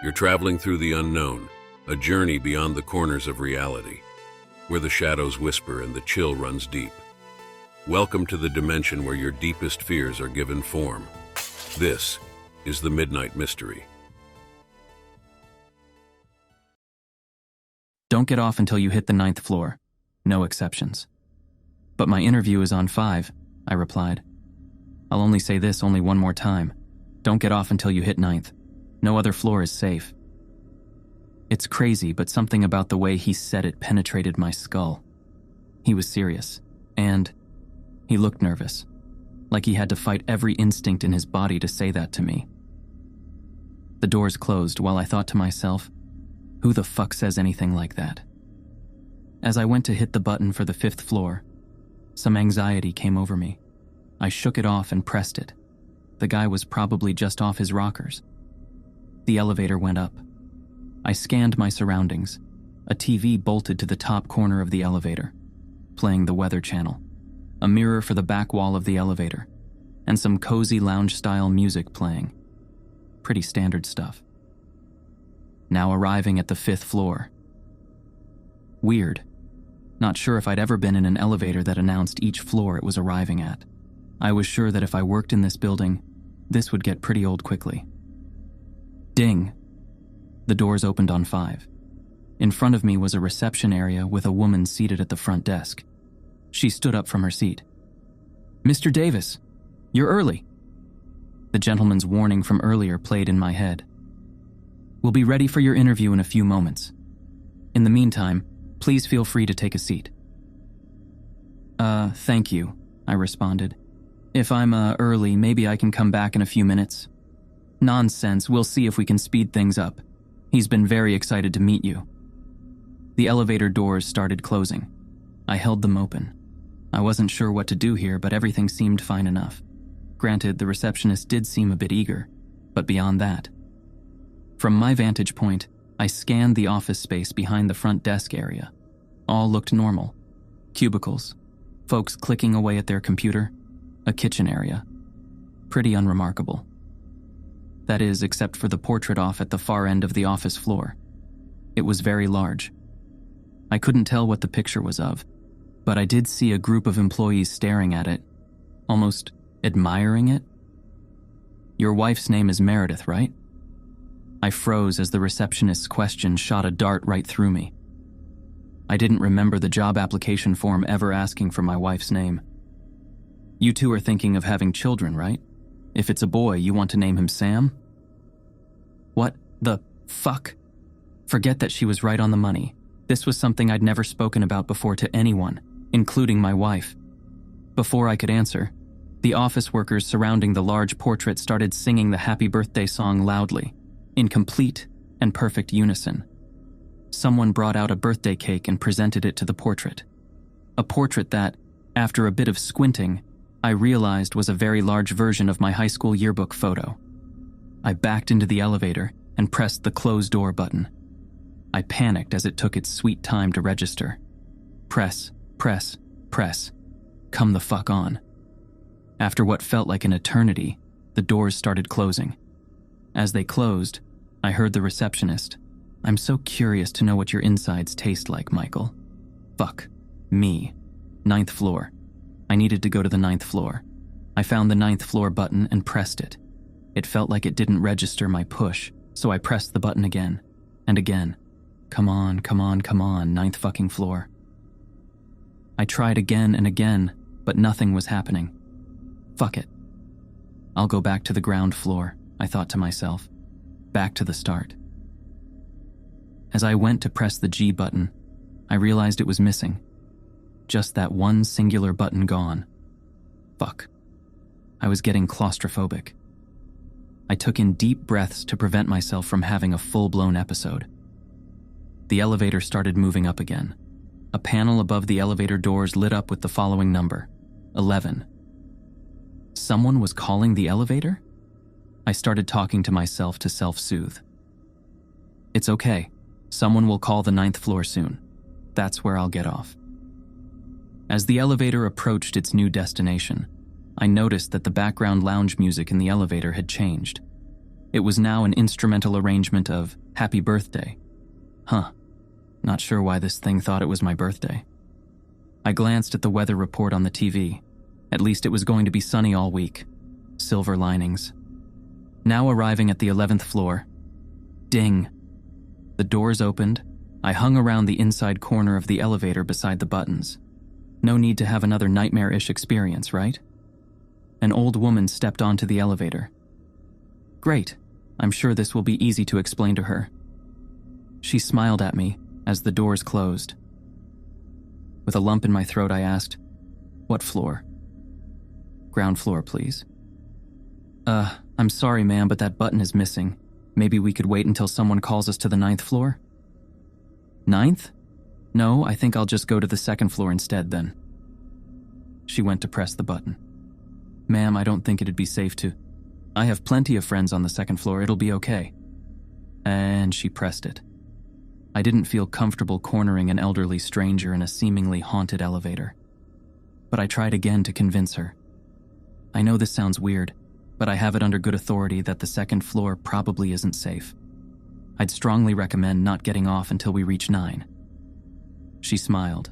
You're traveling through the unknown, a journey beyond the corners of reality, where the shadows whisper and the chill runs deep. Welcome to the dimension where your deepest fears are given form. This is the Midnight Mystery. Don't get off until you hit the 9th floor. No exceptions. But my interview is on 5, I replied. I'll only say this only one more time. Don't get off until you hit 9th. No other floor is safe. It's crazy, but something about the way he said it penetrated my skull. He was serious, and he looked nervous, like he had to fight every instinct in his body to say that to me. The doors closed while I thought to myself, who the fuck says anything like that? As I went to hit the button for the 5th floor, some anxiety came over me. I shook it off and pressed it. The guy was probably just off his rockers. The elevator went up. I scanned my surroundings. A TV bolted to the top corner of the elevator, playing the Weather Channel, a mirror for the back wall of the elevator, and some cozy lounge-style music playing. Pretty standard stuff. Now arriving at the 5th floor. Weird. Not sure if I'd ever been in an elevator that announced each floor it was arriving at. I was sure that if I worked in this building, this would get pretty old quickly. Ding. The doors opened on 5. In front of me was a reception area with a woman seated at the front desk. She stood up from her seat. "Mr. Davis, you're early." The gentleman's warning from earlier played in my head. "We'll be ready for your interview in a few moments. In the meantime, please feel free to take a seat." Thank you," I responded. "If I'm early, maybe I can come back in a few minutes." "Nonsense, we'll see if we can speed things up. He's been very excited to meet you." The elevator doors started closing. I held them open. I wasn't sure what to do here, but everything seemed fine enough. Granted, the receptionist did seem a bit eager, but beyond that. From my vantage point, I scanned the office space behind the front desk area. All looked normal. Cubicles, folks clicking away at their computer, a kitchen area. Pretty unremarkable. That is, except for the portrait off at the far end of the office floor. It was very large. I couldn't tell what the picture was of, but I did see a group of employees staring at it, almost admiring it. "Your wife's name is Meredith, right?" I froze as the receptionist's question shot a dart right through me. I didn't remember the job application form ever asking for my wife's name. "You two are thinking of having children, right? If it's a boy, you want to name him Sam?" What the fuck? Forget that she was right on the money. This was something I'd never spoken about before to anyone, including my wife. Before I could answer, the office workers surrounding the large portrait started singing the happy birthday song loudly, in complete and perfect unison. Someone brought out a birthday cake and presented it to the portrait. A portrait that, after a bit of squinting, I realized was a very large version of my high school yearbook photo. I backed into the elevator and pressed the close door button. I panicked as it took its sweet time to register. Press, press, press. Come the fuck on. After what felt like an eternity, the doors started closing. As they closed, I heard the receptionist. "I'm so curious to know what your insides taste like, Michael." Fuck. Me. 9th floor. I needed to go to the 9th floor. I found the 9th floor button and pressed it. It felt like it didn't register my push, so I pressed the button again. And again. Come on, come on, come on, 9th fucking floor. I tried again and again, but nothing was happening. Fuck it. I'll go back to the ground floor, I thought to myself. Back to the start. As I went to press the G button, I realized it was missing. Just that one singular button gone. Fuck. I was getting claustrophobic. I took in deep breaths to prevent myself from having a full-blown episode. The elevator started moving up again. A panel above the elevator doors lit up with the following number, 11. Someone was calling the elevator? I started talking to myself to self-soothe. It's okay. Someone will call the 9th floor soon. That's where I'll get off. As the elevator approached its new destination, I noticed that the background lounge music in the elevator had changed. It was now an instrumental arrangement of "Happy Birthday." Huh. Not sure why this thing thought it was my birthday. I glanced at the weather report on the TV. At least it was going to be sunny all week. Silver linings. Now arriving at the 11th floor. Ding. The doors opened. I hung around the inside corner of the elevator beside the buttons. No need to have another nightmare-ish experience, right? An old woman stepped onto the elevator. Great. I'm sure this will be easy to explain to her. She smiled at me as the doors closed. With a lump in my throat, I asked, "What floor?" "Ground floor, please." I'm sorry, ma'am, but that button is missing. Maybe we could wait until someone calls us to the 9th floor?" "9th? No, I think I'll just go to the 2nd floor instead then." She went to press the button. "Ma'am, I don't think it'd be safe to. I have plenty of friends on the 2nd floor, it'll be okay." And she pressed it. I didn't feel comfortable cornering an elderly stranger in a seemingly haunted elevator. But I tried again to convince her. I know this sounds weird, but I have it under good authority that the 2nd floor probably isn't safe. I'd strongly recommend not getting off until we reach 9. She smiled.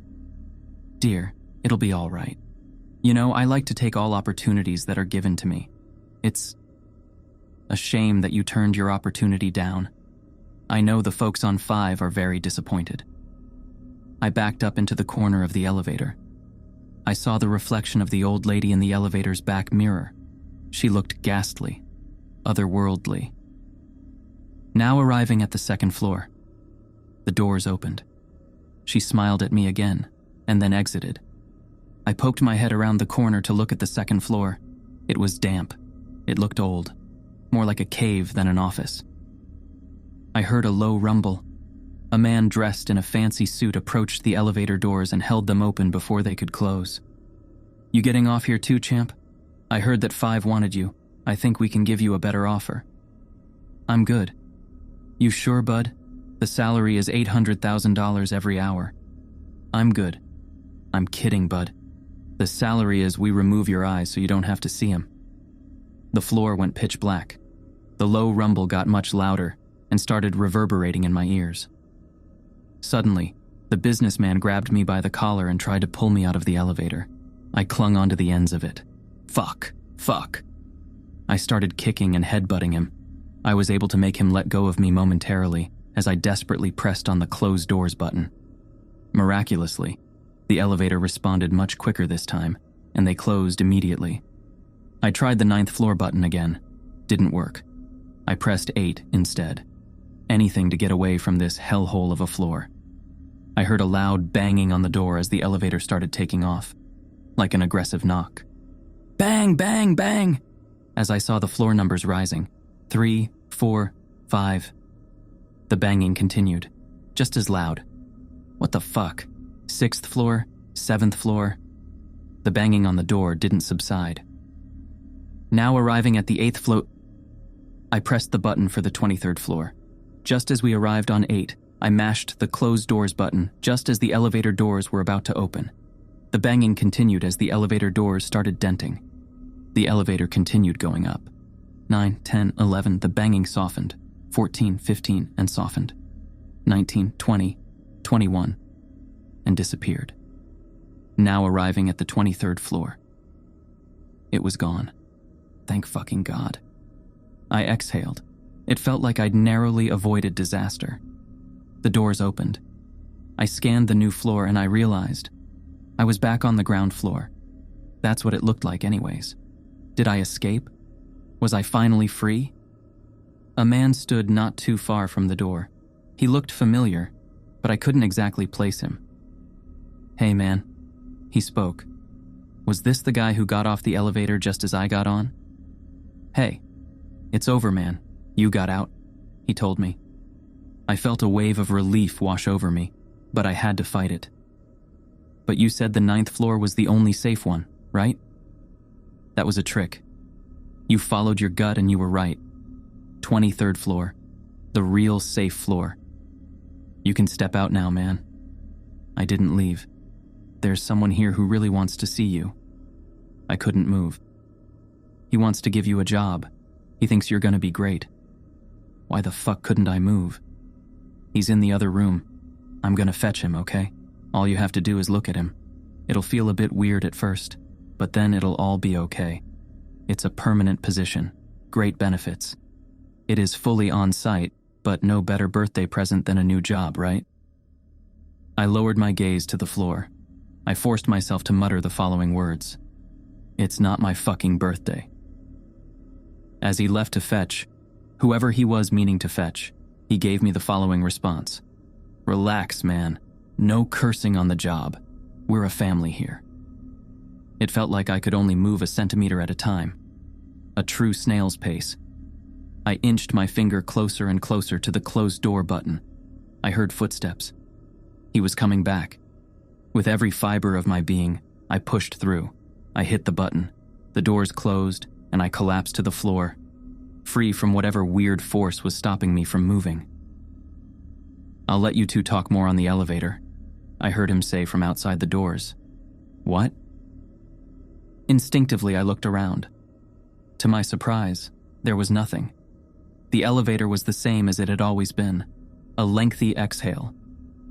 "Dear, it'll be all right. You know, I like to take all opportunities that are given to me. It's a shame that you turned your opportunity down. I know the folks on 5 are very disappointed." I backed up into the corner of the elevator. I saw the reflection of the old lady in the elevator's back mirror. She looked ghastly, otherworldly. Now arriving at the 2nd floor. The doors opened. She smiled at me again, and then exited. I poked my head around the corner to look at the 2nd floor. It was damp. It looked old, more like a cave than an office. I heard a low rumble. A man dressed in a fancy suit approached the elevator doors and held them open before they could close. "You getting off here too, champ? I heard that 5 wanted you. I think we can give you a better offer." "I'm good." "You sure, bud? The salary is $800,000 every hour." "I'm good." "I'm kidding, bud. The salary is we remove your eyes so you don't have to see them." The floor went pitch black. The low rumble got much louder and started reverberating in my ears. Suddenly, the businessman grabbed me by the collar and tried to pull me out of the elevator. I clung onto the ends of it. Fuck. I started kicking and headbutting him. I was able to make him let go of me momentarily as I desperately pressed on the close doors button. Miraculously, the elevator responded much quicker this time, and they closed immediately. I tried the 9th floor button again. Didn't work. I pressed 8 instead. Anything to get away from this hellhole of a floor. I heard a loud banging on the door as the elevator started taking off, like an aggressive knock. Bang, bang, bang! As I saw the floor numbers rising. 3, 4, 5. The banging continued, just as loud. What the fuck? 6th floor? 7th floor? The banging on the door didn't subside. Now arriving at the 8th floor, I pressed the button for the 23rd floor. Just as we arrived on 8, I mashed the close doors button just as the elevator doors were about to open. The banging continued as the elevator doors started denting. The elevator continued going up. 9, 10, 11, the banging softened. 14, 15, and softened. 19, 20, 21, and disappeared. Now arriving at the 23rd floor. It was gone. Thank fucking God. I exhaled. It felt like I'd narrowly avoided disaster. The doors opened. I scanned the new floor and I realized I was back on the ground floor. That's what it looked like anyways. Did I escape? Was I finally free? A man stood not too far from the door. He looked familiar, but I couldn't exactly place him. "Hey man," he spoke. "Was this the guy who got off the elevator just as I got on?" "Hey, it's over, man. You got out," he told me. I felt a wave of relief wash over me, but I had to fight it. "But you said the 9th floor was the only safe one, right?" "That was a trick. You followed your gut and you were right. 23rd floor, the real safe floor. You can step out now, man." I didn't leave. "There's someone here who really wants to see you." I couldn't move. "He wants to give you a job. He thinks you're gonna be great." Why the fuck couldn't I move? He's in the other room. I'm gonna fetch him, okay? All you have to do is look at him. It'll feel a bit weird at first, but then it'll all be okay. It's a permanent position. Great benefits. It is fully on site, but no better birthday present than a new job, right? I lowered my gaze to the floor. I forced myself to mutter the following words. It's not my fucking birthday. As he left to fetch, whoever he was meaning to fetch, he gave me the following response. Relax, man. No cursing on the job. We're a family here. It felt like I could only move a centimeter at a time. A true snail's pace. I inched my finger closer and closer to the closed door button. I heard footsteps. He was coming back. With every fiber of my being, I pushed through. I hit the button. The doors closed, and I collapsed to the floor, free from whatever weird force was stopping me from moving. I'll let you two talk more on the elevator, I heard him say from outside the doors. What? Instinctively, I looked around. To my surprise, there was nothing. The elevator was the same as it had always been, a lengthy exhale.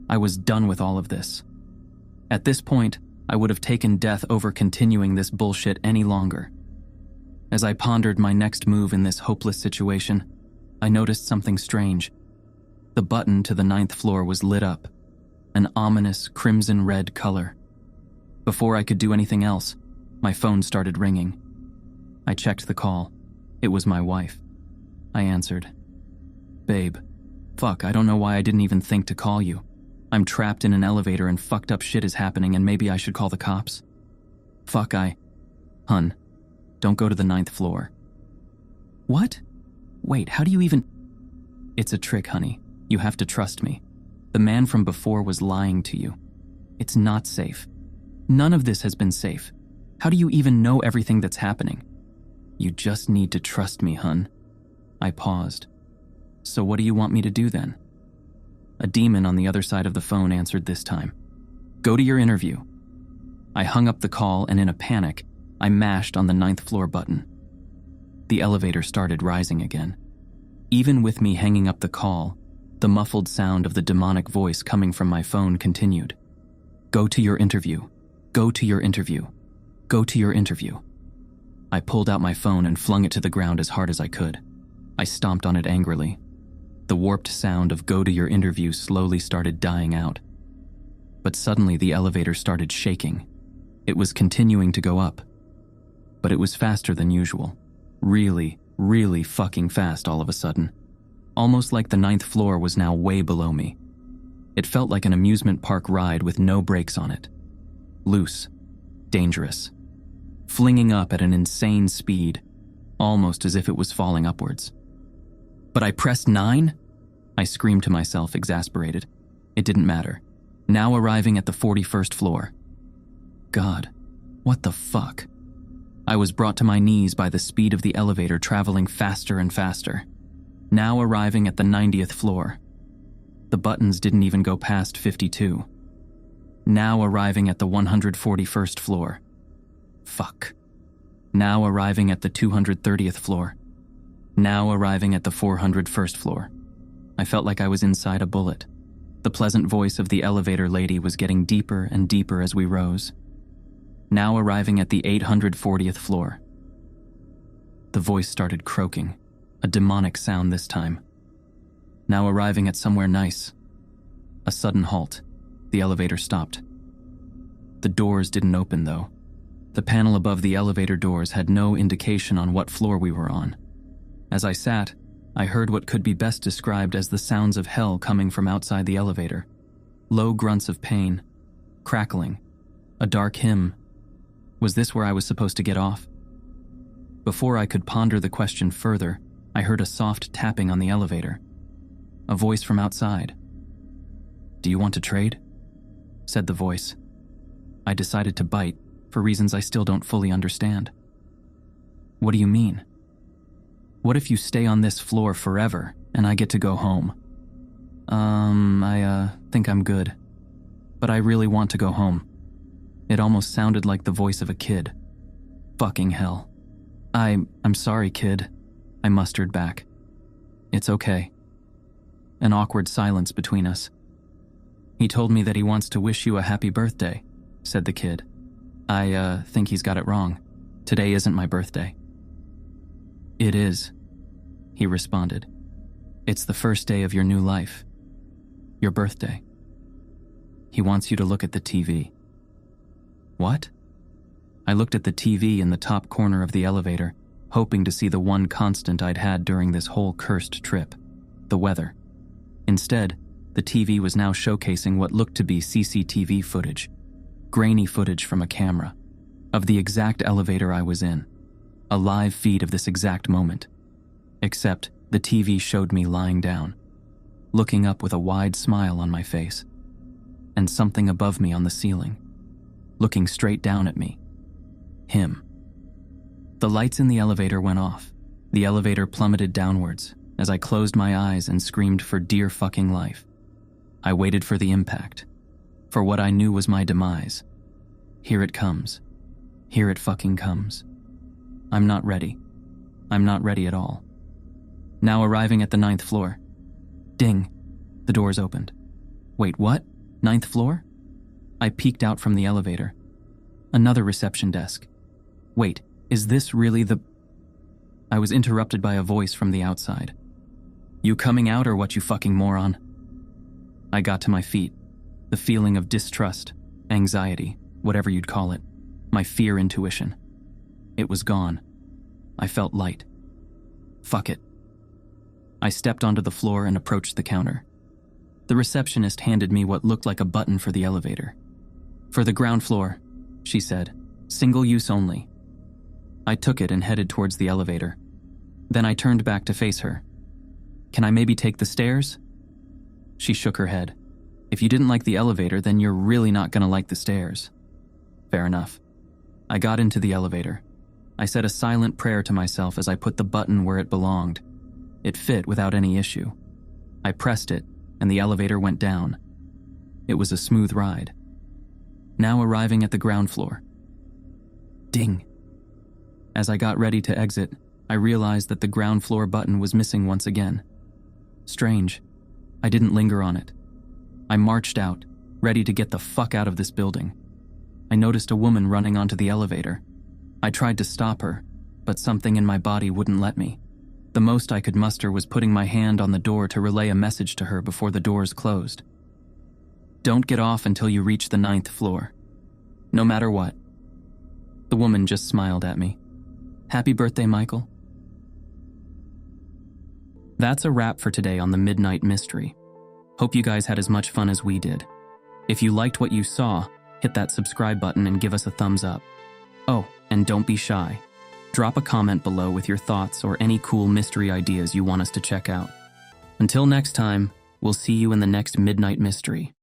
I was done with all of this. At this point, I would have taken death over continuing this bullshit any longer. As I pondered my next move in this hopeless situation, I noticed something strange. The button to the 9th floor was lit up, an ominous crimson-red color. Before I could do anything else, my phone started ringing. I checked the call. It was my wife. I answered. Babe, fuck, I don't know why I didn't even think to call you. I'm trapped in an elevator and fucked up shit is happening and maybe I should call the cops. Fuck, Hun, don't go to the 9th floor. What? Wait, how do you even... It's a trick, honey. You have to trust me. The man from before was lying to you. It's not safe. None of this has been safe. How do you even know everything that's happening? You just need to trust me, hun. I paused. So what do you want me to do then? A demon on the other side of the phone answered this time. Go to your interview. I hung up the call and in a panic, I mashed on the 9th floor button. The elevator started rising again. Even with me hanging up the call, the muffled sound of the demonic voice coming from my phone continued. Go to your interview. Go to your interview. Go to your interview. I pulled out my phone and flung it to the ground as hard as I could. I stomped on it angrily. The warped sound of go to your interview slowly started dying out. But suddenly the elevator started shaking. It was continuing to go up. But it was faster than usual. Really, really fucking fast all of a sudden. Almost like the 9th floor was now way below me. It felt like an amusement park ride with no brakes on it. Loose. Dangerous. Flinging up at an insane speed, almost as if it was falling upwards. But I pressed 9? I screamed to myself, exasperated. It didn't matter. Now arriving at the 41st floor. God, what the fuck? I was brought to my knees by the speed of the elevator traveling faster and faster. Now arriving at the 90th floor. The buttons didn't even go past 52. Now arriving at the 141st floor. Fuck. Now arriving at the 230th floor. Now arriving at the 401st floor. I felt like I was inside a bullet. The pleasant voice of the elevator lady was getting deeper and deeper as we rose. Now arriving at the 840th floor. The voice started croaking, a demonic sound this time. Now arriving at somewhere nice. A sudden halt. The elevator stopped. The doors didn't open, though. The panel above the elevator doors had no indication on what floor we were on. As I sat, I heard what could be best described as the sounds of hell coming from outside the elevator. Low grunts of pain, crackling, a dark hymn. Was this where I was supposed to get off? Before I could ponder the question further, I heard a soft tapping on the elevator. A voice from outside. "Do you want to trade?" said the voice. I decided to bite, for reasons I still don't fully understand. What do you mean? What if you stay on this floor forever and I get to go home? I think I'm good. But I really want to go home. It almost sounded like the voice of a kid. Fucking hell. I'm sorry, kid, I mustered back. It's okay. An awkward silence between us. He told me that he wants to wish you a happy birthday, said the kid. I think he's got it wrong. Today isn't my birthday. It is, he responded. It's the first day of your new life. Your birthday. He wants you to look at the TV. What? I looked at the TV in the top corner of the elevator, hoping to see the one constant I'd had during this whole cursed trip, the weather. Instead, the TV was now showcasing what looked to be CCTV footage, grainy footage from a camera, of the exact elevator I was in, a live feed of this exact moment. Except the TV showed me lying down, looking up with a wide smile on my face, and something above me on the ceiling, looking straight down at me. Him. The lights in the elevator went off. The elevator plummeted downwards as I closed my eyes and screamed for dear fucking life. I waited for the impact, for what I knew was my demise. Here it comes. Here it fucking comes. I'm not ready. I'm not ready at all. Now arriving at the 9th floor. Ding. The doors opened. Wait, what? 9th floor? I peeked out from the elevator. Another reception desk. Wait, is this really the... I was interrupted by a voice from the outside. You coming out or what, you fucking moron? I got to my feet. The feeling of distrust, anxiety, whatever you'd call it, my fear intuition. It was gone. I felt light. Fuck it. I stepped onto the floor and approached the counter. The receptionist handed me what looked like a button for the elevator. For the ground floor, she said, single use only. I took it and headed towards the elevator. Then I turned back to face her. Can I maybe take the stairs? She shook her head. If you didn't like the elevator, then you're really not gonna like the stairs. Fair enough. I got into the elevator. I said a silent prayer to myself as I put the button where it belonged. It fit without any issue. I pressed it, and the elevator went down. It was a smooth ride. Now arriving at the ground floor. Ding. As I got ready to exit, I realized that the ground floor button was missing once again. Strange. I didn't linger on it. I marched out, ready to get the fuck out of this building. I noticed a woman running onto the elevator. I tried to stop her, but something in my body wouldn't let me. The most I could muster was putting my hand on the door to relay a message to her before the doors closed. Don't get off until you reach the 9th floor. No matter what. The woman just smiled at me. Happy birthday, Michael. That's a wrap for today on the Midnight Mystery. Hope you guys had as much fun as we did. If you liked what you saw, hit that subscribe button and give us a thumbs up. Oh, and don't be shy. Drop a comment below with your thoughts or any cool mystery ideas you want us to check out. Until next time, we'll see you in the next Midnight Mystery.